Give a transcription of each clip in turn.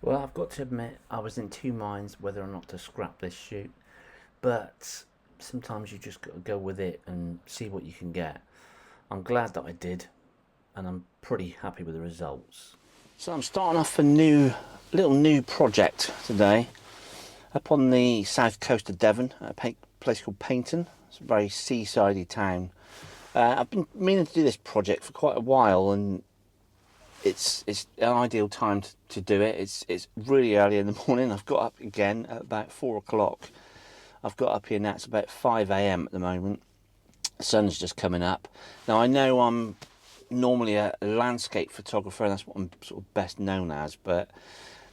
Well, I've got to admit, I was in two minds whether or not to scrap this shoot, but sometimes you just got to go with it and see what you can get. I'm glad that I did, and I'm pretty happy with the results. So I'm starting off a little new project today, up on the south coast of Devon, at a place called Painton. It's a very seaside-y town. I've been meaning to do this project for quite a while, and it's an ideal time to do it. It's really early in the morning. I've got up again at about 4 o'clock. I've got up here now, it's about 5 a.m. at the moment. The sun's just coming up. Now, I know I'm normally a landscape photographer, and that's what I'm sort of best known as, but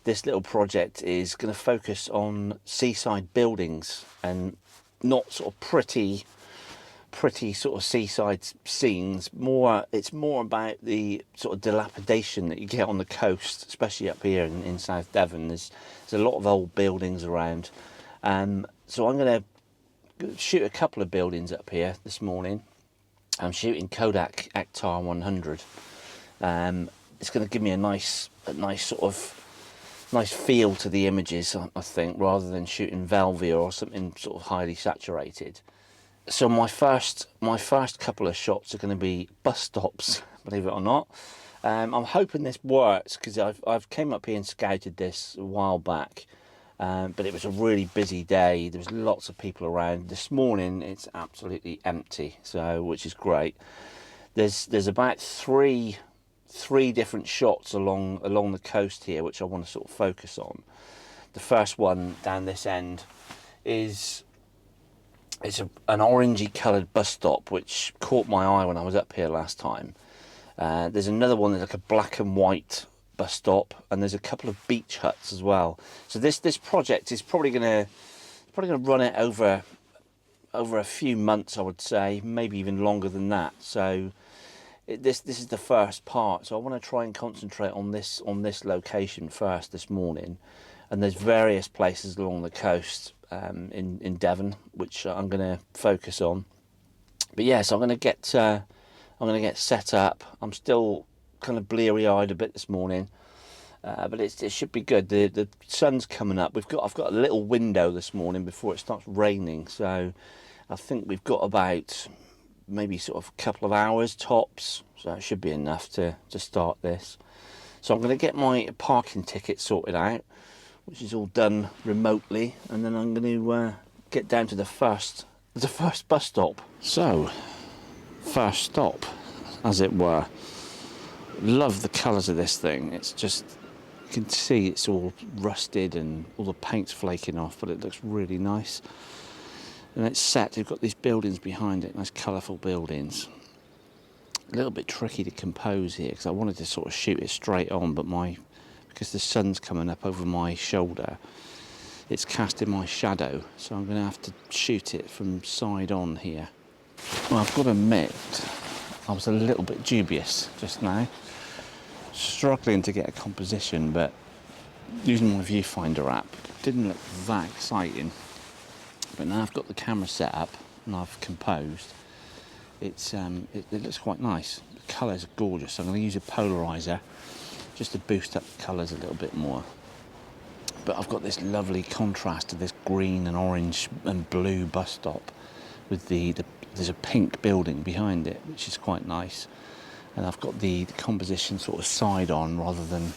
this little project is going to focus on seaside buildings, and not sort of pretty sort of seaside scenes. It's more about the sort of dilapidation that you get on the coast, especially up here in South Devon. There's a lot of old buildings around, so I'm going to shoot a couple of buildings up here this morning. I'm shooting Kodak Ektar 100. It's going to give me a nice feel to the images, I think, rather than shooting Velvia or something sort of highly saturated. So my first couple of shots are going to be bus stops, believe it or not. I'm hoping this works, because I've came up here and scouted this a while back, but it was a really busy day. There was lots of people around. This morning it's absolutely empty, so which is great. There's about three different shots along the coast here, which I want to sort of focus on. The first one down this end is an orangey coloured bus stop, which caught my eye when I was up here last time. There's another one that's like a black and white bus stop, and there's a couple of beach huts as well. So this project is probably gonna run it over a few months, I would say, maybe even longer than that. So this is the first part. So I want to try and concentrate on this location first this morning, and there's various places along the coast in Devon which I'm going to focus on. But yes, I'm going to get set up. I'm still kind of bleary-eyed a bit this morning, but it should be good. The sun's coming up. I've got a little window this morning before it starts raining, so I think we've got about maybe sort of a couple of hours tops, so it should be enough to start this. So I'm going to get my parking ticket sorted out, which is all done remotely, and then I'm going to get down to the first bus stop. So, first stop, as it were. Love the colours of this thing. It's just, you can see it's all rusted and all the paint's flaking off, but it looks really nice. And it's set, you've got these buildings behind it, nice colourful buildings. A little bit tricky to compose here, because I wanted to sort of shoot it straight on, but because the sun's coming up over my shoulder, it's casting my shadow, so I'm going to have to shoot it from side on here. Well, I've got to admit, I was a little bit dubious just now, struggling to get a composition, but using my Viewfinder app didn't look that exciting. But now I've got the camera set up and I've composed, it looks quite nice. The colours are gorgeous, so I'm going to use a polarizer just to boost up the colours a little bit more. But I've got this lovely contrast of this green and orange and blue bus stop with there's a pink building behind it, which is quite nice. And I've got the composition sort of side on rather than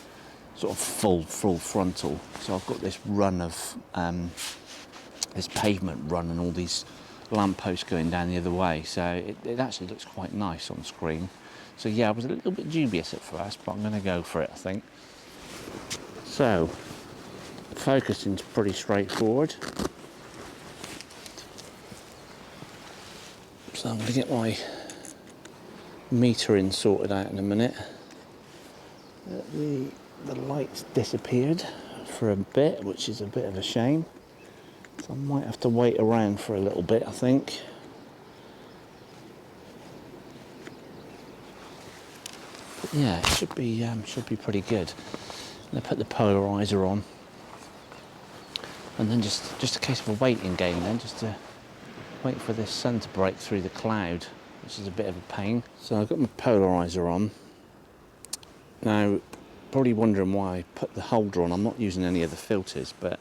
sort of full frontal. So I've got this run of this pavement run and all these lampposts going down the other way. So it actually looks quite nice on screen. So yeah, I was a little bit dubious at first, but I'm going to go for it, I think. So, focusing's pretty straightforward. So I'm going to get my metering sorted out in a minute. The light's disappeared for a bit, which is a bit of a shame. So I might have to wait around for a little bit, I think. But yeah, it should be pretty good. I'm going to put the polarizer on, and then just a case of a waiting game then, just to wait for this sun to break through the cloud, which is a bit of a pain. So I've got my polarizer on. Now, probably wondering why I put the holder on. I'm not using any of the filters, but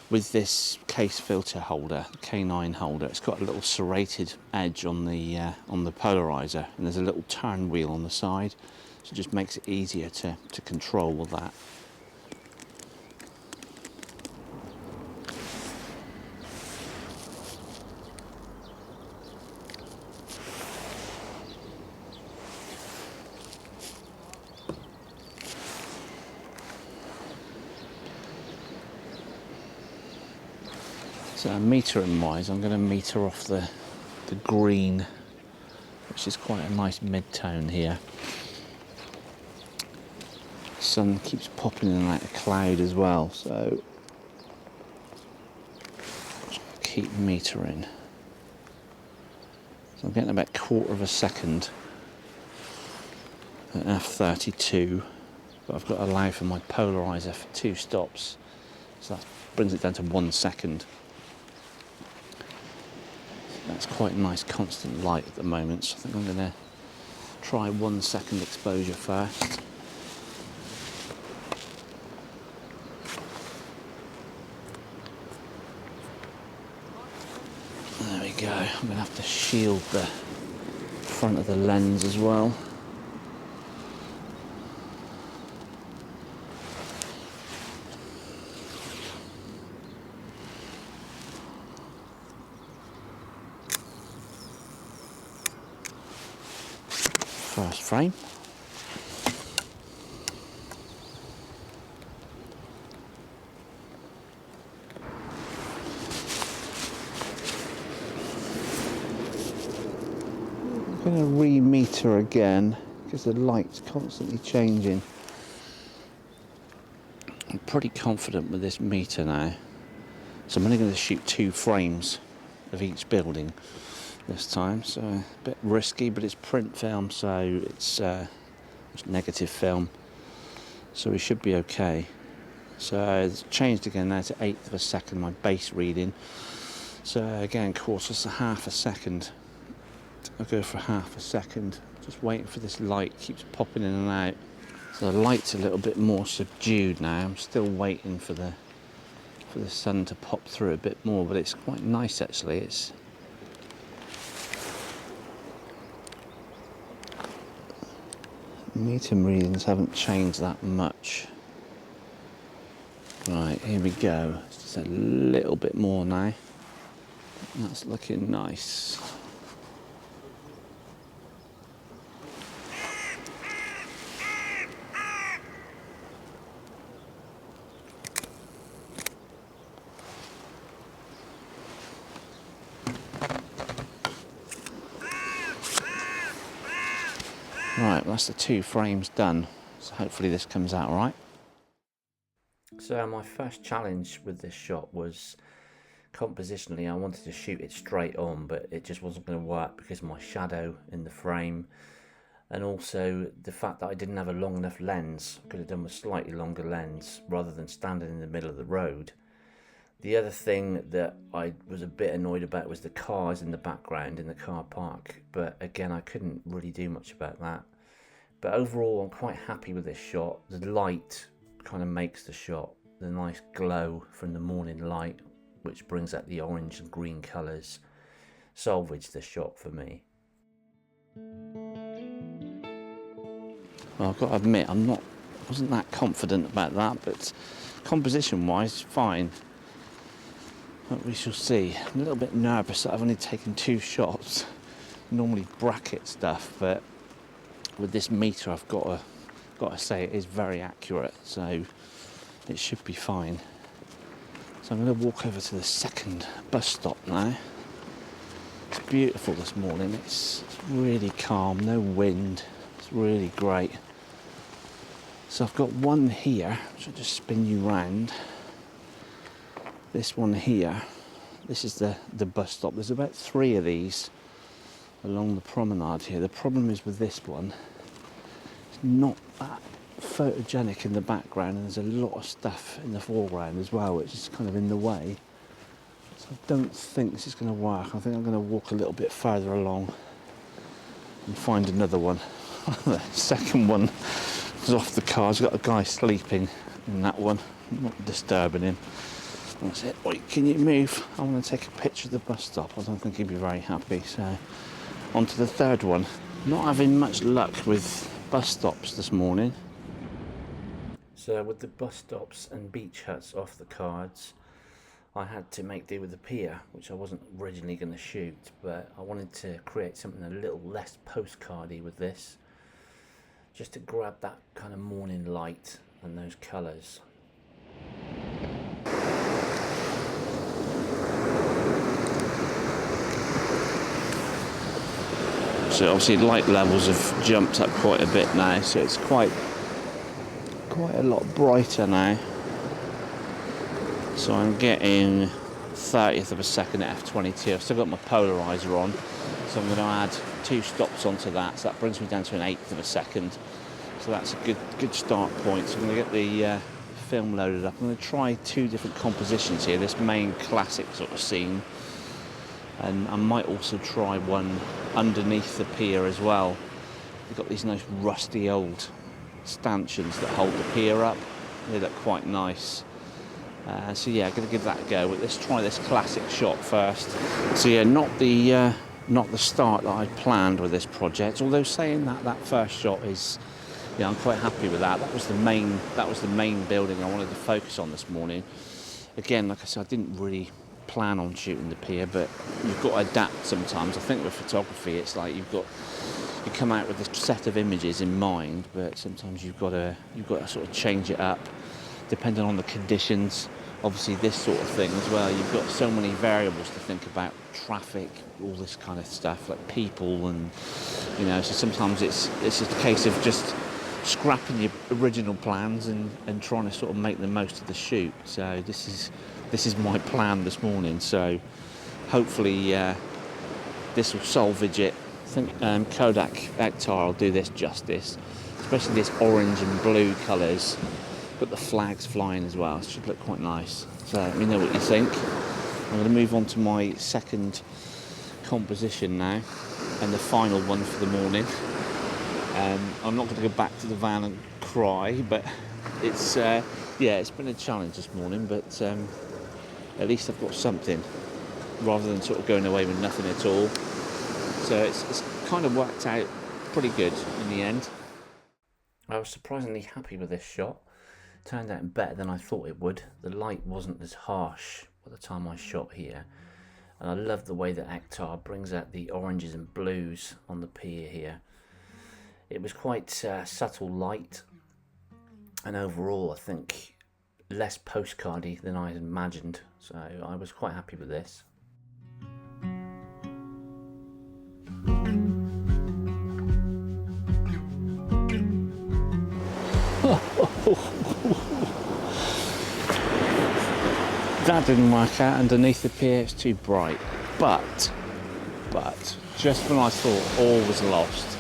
with this case filter holder, the K9 holder, it's got a little serrated edge on the polarizer, and there's a little turn wheel on the side, so it just makes it easier to control all that. So metering wise, I'm going to meter off the green, which is quite a nice mid-tone here. Sun keeps popping in and out of cloud as well, so just keep metering. So I'm getting about 1/4 of a second at f32, but I've got to allow for my polarizer for 2 stops, so that brings it down to 1 second. That's quite a nice constant light at the moment, so I think I'm going to try 1 second exposure first. There we go. I'm going to have to shield the front of the lens as well. First frame. I'm going to re-meter again because the light's constantly changing. I'm pretty confident with this meter now, so I'm only going to shoot 2 frames of each building this time, so a bit risky, but it's print film, so it's negative film, so we should be okay. So it's changed again now to 1/8 of a second, my base reading. So again, 1/4 second. I'll go for 1/2 second, just waiting for this light, keeps popping in and out. So the light's a little bit more subdued now. I'm still waiting for the sun to pop through a bit more, but it's quite nice actually. It's meter readings haven't changed that much. Right, here we go. It's just a little bit more now. That's looking nice. Right, well, that's the 2 frames done, so hopefully this comes out right. So my first challenge with this shot was compositionally. I wanted to shoot it straight on, but it just wasn't going to work because of my shadow in the frame, and also the fact that I didn't have a long enough lens. I could have done with a slightly longer lens rather than standing in the middle of the road. The other thing that I was a bit annoyed about was the cars in the background in the car park, but again I couldn't really do much about that. But overall I'm quite happy with this shot. The light kind of makes the shot, the nice glow from the morning light, which brings out the orange and green colours, salvaged the shot for me. Well, I've got to admit I wasn't that confident about that, but composition wise fine. But we shall see. I'm a little bit nervous that I've only taken 2 shots. Normally bracket stuff, but with this meter I've got to say it is very accurate, so it should be fine. So I'm going to walk over to the second bus stop now. It's beautiful this morning. It's really calm, no wind. It's really great. So I've got one here, which I'll just spin you round. This one here, this is the bus stop. There's about 3 of these along the promenade here. The problem is with this one, it's not that photogenic in the background, and there's a lot of stuff in the foreground as well, which is kind of in the way. So I don't think this is going to work. I think I'm going to walk a little bit further along and find another one. The second one reflectors off the car. I've got a guy sleeping in that one, not disturbing him. That's it. Wait, can you move? I want to take a picture of the bus stop. I don't think he'd be very happy. So on to the third one. Not having much luck with bus stops this morning. So with the bus stops and beach huts off the cards, I had to make do with the pier, which I wasn't originally going to shoot, but I wanted to create something a little less postcardy with this, just to grab that kind of morning light and those colours. So obviously light levels have jumped up quite a bit now, so it's quite a lot brighter now. So I'm getting 30th of a second at f22. I've still got my polarizer on, so I'm going to add 2 stops onto that. So that brings me down to an 1/8 of a second. So that's a good start point. So I'm going to get the film loaded up. I'm going to try 2 different compositions here. This main classic sort of scene, and I might also try one underneath the pier as well. We've got these nice rusty old stanchions that hold the pier up. They look quite nice. So yeah, I'm going to give that a go. But let's try this classic shot first. So yeah, not the start that I planned with this project. Although saying that first shot is, yeah, I'm quite happy with that. That was the main building I wanted to focus on this morning. Again, like I said, I didn't really plan on shooting the pier, but you've got to adapt sometimes. I think with photography, it's like you come out with a set of images in mind, but sometimes you've got to sort of change it up depending on the conditions. Obviously this sort of thing as well, you've got so many variables to think about, traffic, all this kind of stuff, like people, and you know, so sometimes it's just a case of just scrapping your original plans and trying to sort of make the most of the shoot. So this is my plan this morning, so hopefully this will salvage it. I think Kodak Ektar will do this justice, especially this orange and blue colours. Got the flags flying as well. It should look quite nice. So let me know what you think. I'm going to move on to my second composition now, and the final one for the morning. I'm not going to go back to the van and cry, but it's it's been a challenge this morning, but at least I've got something rather than sort of going away with nothing at all. So it's kind of worked out pretty good in the end. I was surprisingly happy with this shot. Turned out better than I thought it would. The light wasn't as harsh by the time I shot here, and I love the way that Ektar brings out the oranges and blues on the pier here. It was quite subtle light, and overall I think less postcardy than I imagined, so I was quite happy with this. That didn't work out. Underneath the pier it's too bright, but just when I thought all was lost,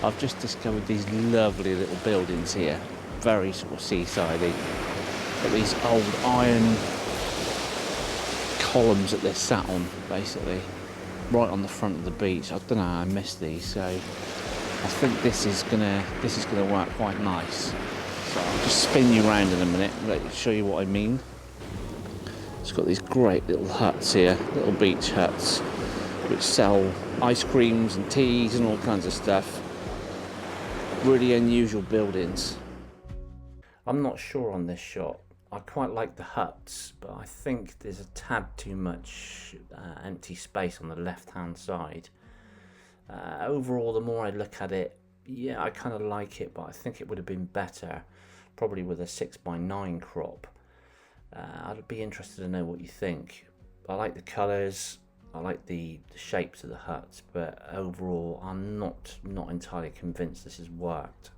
I've just discovered these lovely little buildings here, very sort of seaside-y. Got these old iron columns that they're sat on, basically, right on the front of the beach. I don't know how I missed these, so I think this is gonna work quite nice. So I'll just spin you around in a minute and let you show you what I mean. It's got these great little huts here, little beach huts, which sell ice creams and teas and all kinds of stuff. Really unusual buildings. I'm not sure on this shot. I quite like the huts, but I think there's a tad too much empty space on the left-hand side. Overall, the more I look at it, yeah, I kind of like it, but I think it would have been better, probably with a 6:9 crop. I'd be interested to know what you think. I like the colours, I like the shapes of the huts, but overall I'm not entirely convinced this has worked.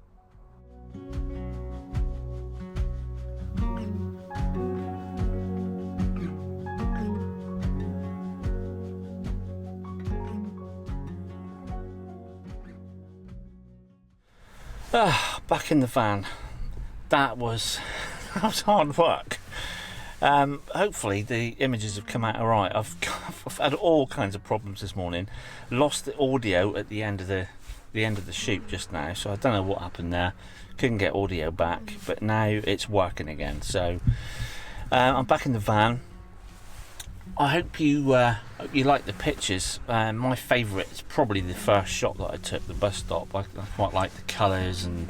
Back in the van. That was hard work. Hopefully the images have come out alright. I've had all kinds of problems this morning. Lost the audio at the end of the the end of the shoot just now, so I don't know what happened there. Couldn't get audio back, but now it's working again. So I'm back in the van. I hope you like the pictures. My favourite is probably the first shot that I took, the bus stop. I quite like the colours and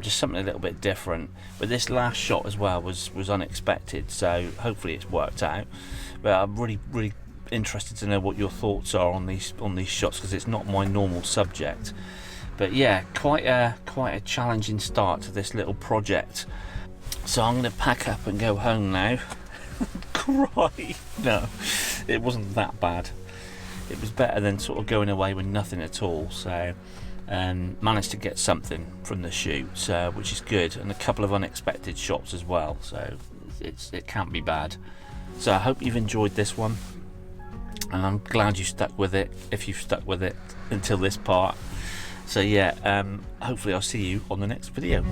just something a little bit different. But this last shot as well was unexpected, so hopefully it's worked out. But I'm really interested to know what your thoughts are on these shots, because it's not my normal subject. But yeah, quite a challenging start to this little project. So I'm going to pack up and go home now. Cry. No, it wasn't that bad. It was better than sort of going away with nothing at all. So managed to get something from the shoot, which is good, and a couple of unexpected shots as well. So it can't be bad. So I hope you've enjoyed this one, and I'm glad you stuck with it, if you've stuck with it until this part. So yeah, hopefully I'll see you on the next video.